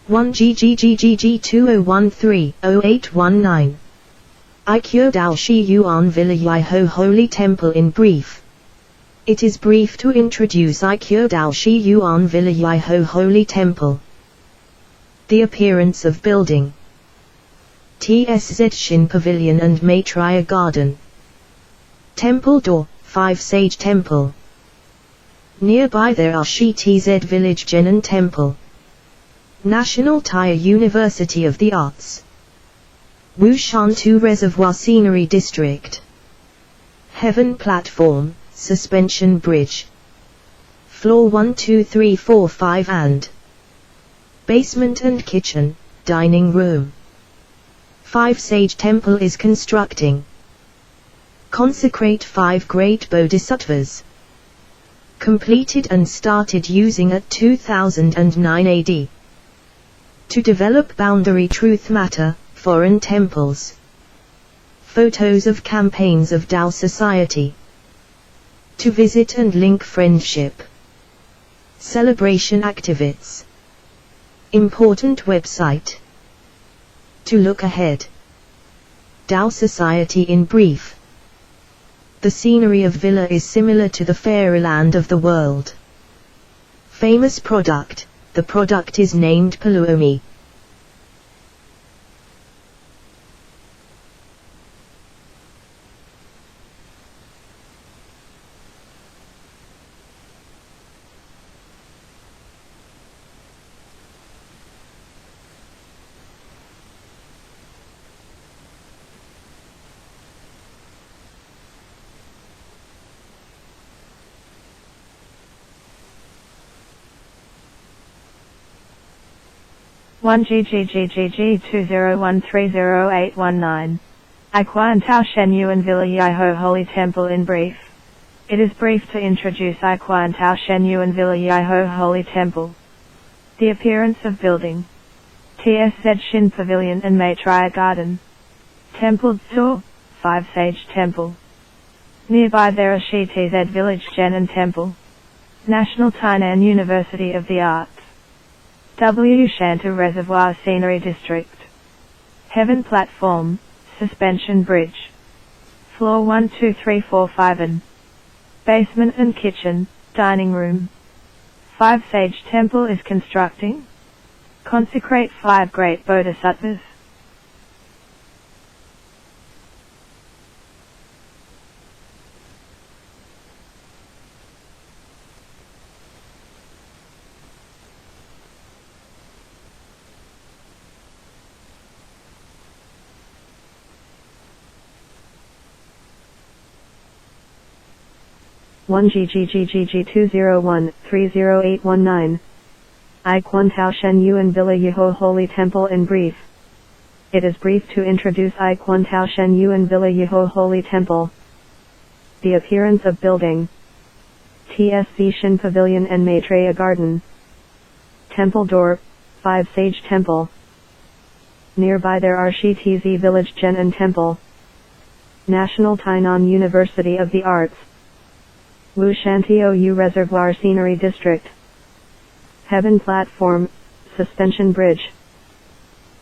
1GGGGG2013-0819. I Dao Shi Yuan Villa Yiho Holy Temple in brief. It is brief to introduce I Dao Shi Yuan Villa Yiho Holy Temple. The appearance of building. TSZ Shin Pavilion and Maitreya Garden. Temple door, 5 Sage Temple. Nearby there are Shi TZ Village Jenan Temple. National Tire University of the Arts. Wushan 2 Reservoir Scenery District. Heaven Platform, Suspension Bridge. Floor 1 2 3 4 5 and basement and kitchen, dining room. 5 Sage Temple is constructing. Consecrate 5 great bodhisattvas. Completed and started using at 2009 AD. To develop boundary truth matter, foreign temples. Photos of campaigns of Tao Society. To visit and link friendship. Celebration activities. Important website. To look ahead. Tao Society in brief. The scenery of Villa is similar to the fairyland of the world. Famous product, the product is named Paluomi. One GGGGG 20130819. I Quan Tao Shen Yuan Villa Yiho Holy Temple in brief. It is brief to introduce I Quan Tao Shen Yuan Villa Yiho Holy Temple. The appearance of building. TSZ Shin Pavilion and Maitreya Garden. Temple door, 5 Sage Temple. Nearby there are Shi TZ Village Jenan Temple. National Tainan University of the Arts. Wushan 2 Reservoir Scenery District. Heaven Platform, Suspension Bridge. Floor 1 2 3 4 5 and basement and kitchen, dining room. 5 Sage Temple is constructing. Consecrate 5 great bodhisattvas. One GGGGG 201300819. I Quan Tao Shen Yuan Villa Yiho Holy Temple in brief. It is brief to introduce I Quan Tao Shen Yuan Villa Yiho Holy Temple. The appearance of building. TSZ Shin Pavilion and Maitreya Garden. Temple door, 5 Sage Temple. Nearby there are Shi TZ Village Jenan Temple. National Tainan University of the Arts. Wushan 2 Reservoir Scenery District. Heaven Platform, Suspension Bridge.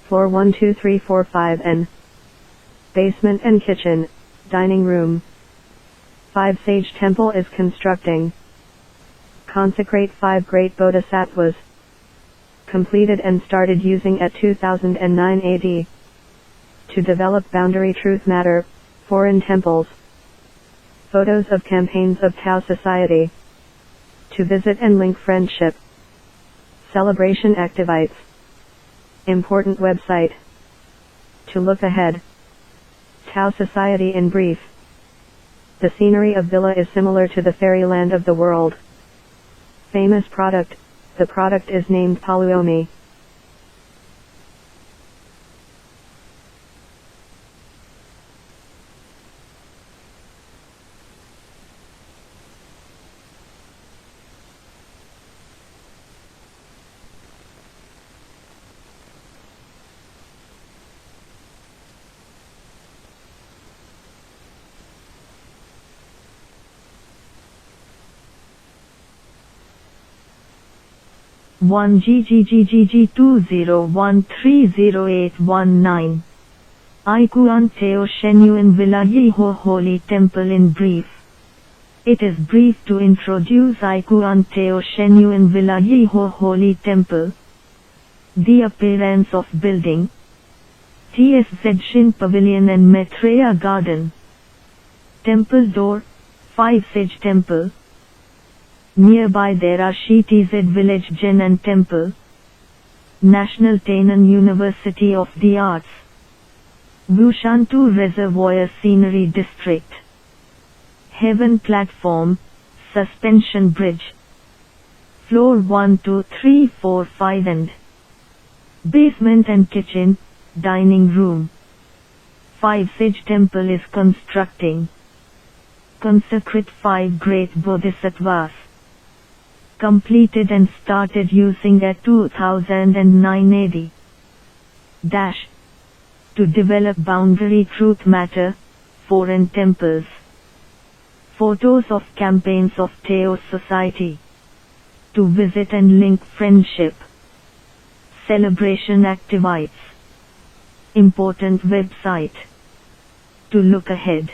Floor 1 2 3 4 5 and basement and kitchen, dining room. 5 Sage Temple is constructing. Consecrate 5 great bodhisattvas. Completed and started using at 2009 AD. To develop boundary truth matter, foreign temples. Photos of campaigns of Tao Society. To visit and link friendship. Celebration activities. Important website. To look ahead. Tao Society in brief. The scenery of Villa is similar to the fairyland of the world. Famous product, the product is named Paluomi. 1 GGGGG 201300819. Aikuanteo Shenyuan Villayeho Holy Temple in brief. It is brief to introduce Aikuanteo Shenyuan Villayeho Holy Temple. The appearance of building. TSZ Shin Pavilion and Maitreya Garden. Temple door, 5 Sage Temple. Nearby there are TZ Village Jain and Temple. National Tainan University of the Arts. Vushantu Reservoir Scenery District. Heaven Platform, Suspension Bridge. Floor 1, 2, 3, 4, 5 and basement and kitchen, dining room. 5 Sage Temple is constructing. Consecrate 5 great Bodhisattvas. Completed and started using at 2009 AD. Dash. To develop boundary truth matter, foreign temples. Photos of campaigns of Teos Society. To visit and link friendship. Celebration activities. Important website. To look ahead.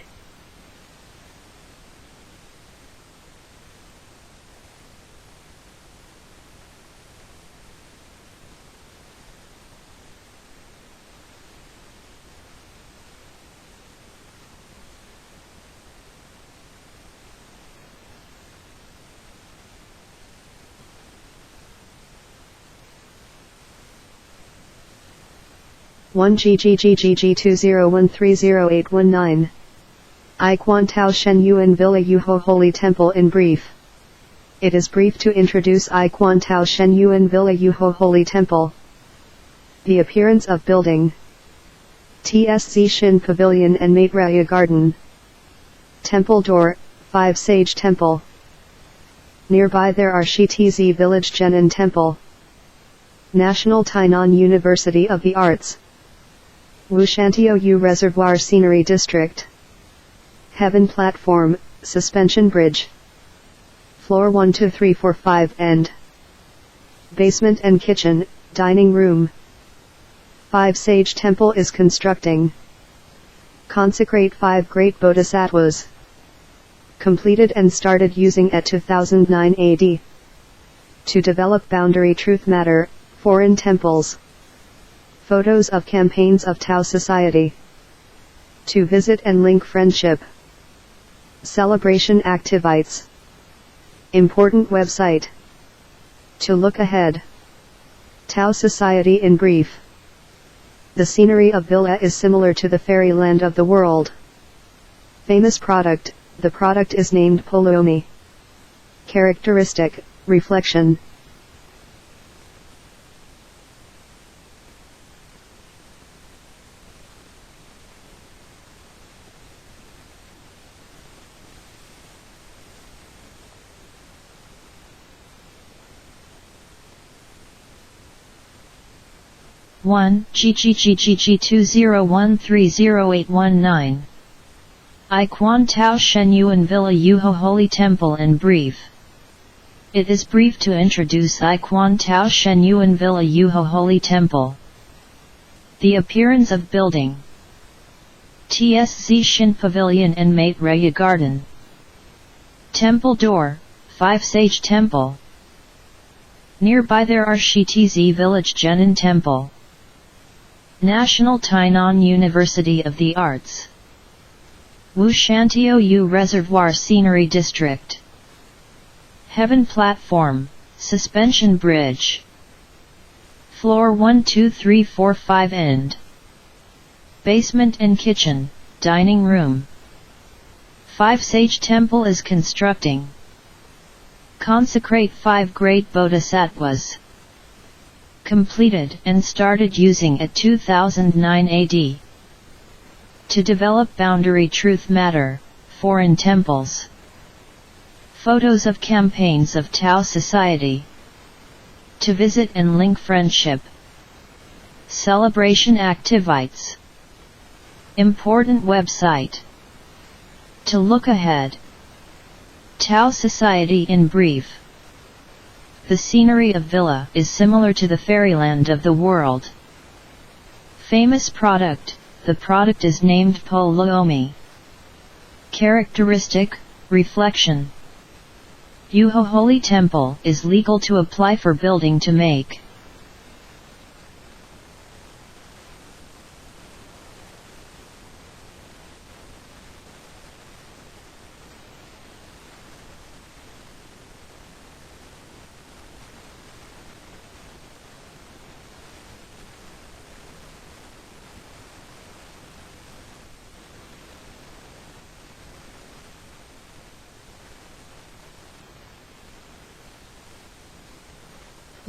One GGGGG 201300819. I Quan Tao Shen Yuan Villa Yuho Holy Temple in brief. It is brief to introduce I Quan Tao Shen Yuan Villa Yuho Holy Temple. The appearance of building. TSZ Shin Pavilion and Maitreya Garden. Temple door, 5 Sage Temple. Nearby there are TZ Village Jain and Temple. National Tainan University of the Arts. Wushantio U Reservoir Scenery District. Heaven Platform, Suspension Bridge. Floor 1, 2, 3, 4, 5 and basement and kitchen, dining room. 5 Sage Temple is constructing. Consecrate 5 great Bodhisattvas. Completed and started using at 2009 AD. To develop boundary truth matter, foreign temples. Photos of campaigns of Tao Society. To visit and link friendship. Celebration activities. Important website. To look ahead. Tao Society in brief. The scenery of Villa is similar to the fairyland of the world. Famous product, the product is named Polomi. Characteristic, reflection. One GGGGG 201300819. I Quan Tao Shen Yuan Villa Yuho Holy Temple in brief. It is brief to introduce I Quan Tao Shen Yuan Villa Yuho Holy Temple. The appearance of building. TSZ Shin Pavilion and Maitreya Garden. Temple door, 5 Sage Temple. Nearby there are TZ Village Jain and Temple. National Tainan University of the Arts. Wushantio U Reservoir Scenery District. Heaven Platform, Suspension Bridge. Floor 1, 2, 3, 4, 5 and basement and kitchen, dining room. 5 Sage Temple is constructing. Consecrate 5 great Bodhisattvas. Completed and started using at 2009 AD. To develop boundary truth matter, foreign temples. Photos of campaigns of Tao Society. To visit and link friendship. Celebration activities. Important website. To look ahead. Tao Society in brief. The scenery of Villa is similar to the fairyland of the world. Famous product, the product is named Polomi. Characteristic, reflection. Yuho Holy Temple is legal to apply for building to make.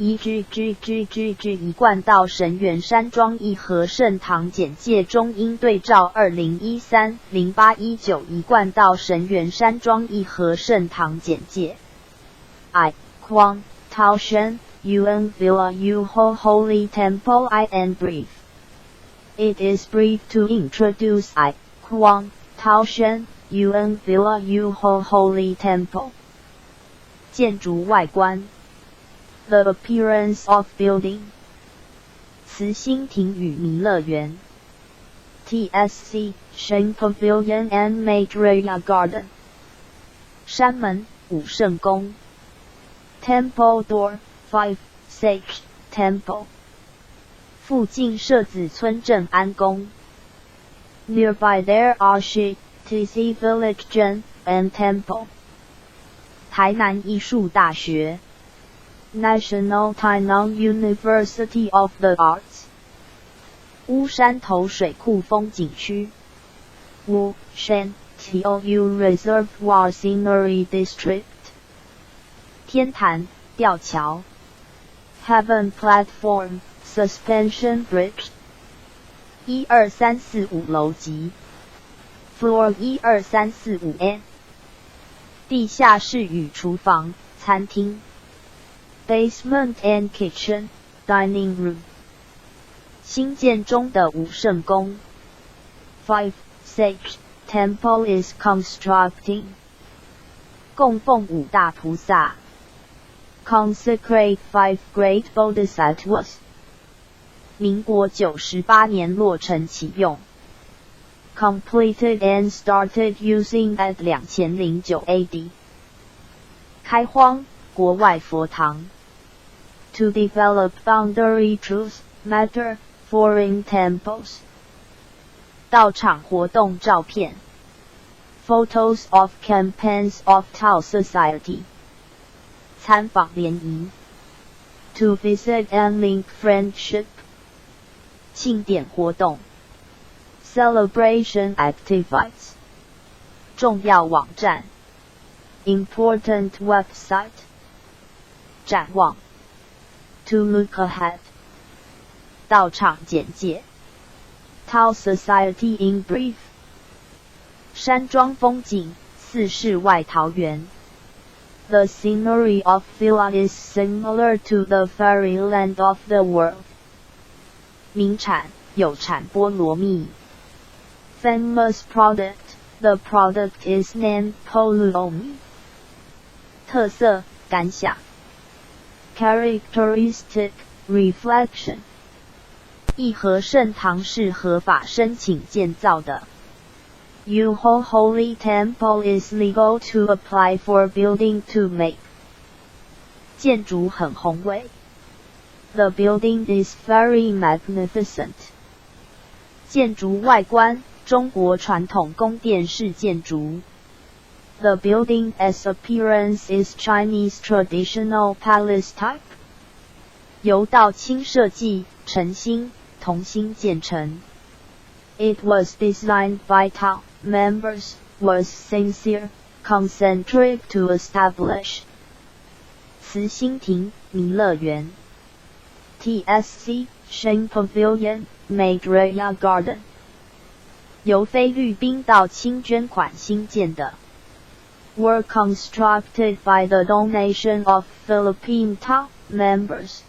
一贯道神元山庄一和圣堂简介中应对照2013-0819一贯道神元山庄一和圣堂简介。I Quang Tao Shen Yuan Villa Yuho Holy Temple I and brief. It is brief to introduce I Quang Tao Shen Yuan Villa Yuho Holy Temple. 建筑外观。The appearance of building. 慈心亭与弥勒园 TSC, Shen Pavilion and Maitreya Garden. 山门武圣宫 Temple Door, 5, Sage, Temple. 附近社子村镇安宫 Nearby there are Shi, TC Village Zhen, and Temple. 台南艺术大学National Tainan University of the Arts. 乌山头水库风景区 Wu Shan Tou Reservoir Scenery District. 天坛吊桥 Heaven Platform, Suspension Bridge. 12345楼级 Floor 12345N. 地下室与厨房餐厅Basement and kitchen, dining room. 新建中的武圣宫 5, Sage, Temple is constructing. 供奉五大菩萨 Consecrate 5 great bodhisattvas. 民国98年落成启用 Completed and started using at 2009 AD. 开荒国外佛堂 To develop boundary truth, matter, foreign temples. 道场活动照片 Photos of campaigns of Tao Society. 参访联谊 To visit and link friendship. 庆典活动 Celebration activities. 重要网站 Important website. 展望 To look ahead. 道场简介 Tao Society in brief. 山庄风景似世外桃源 The scenery of Villa is similar to the fairyland of the world. 名产有产菠萝蜜 Famous product, the product is named Polomi. 特色感想Characteristic, reflection. 一和圣堂是合法申请建造的 Yuho Holy Temple is legal to apply for building to make. 建筑很宏伟 The building is very magnificent. 建筑外观中国传统宫殿式建筑The building as appearance is Chinese traditional palace type. 由道清设计，陈兴、同心建成。It was designed by Tao members, was sincere, concentric to establish. 慈心亭弥勒园 TSC, Shen Pavilion, Maitreya Garden. 由菲律宾道清捐款兴建的were constructed by the donation of Philippine Tao members.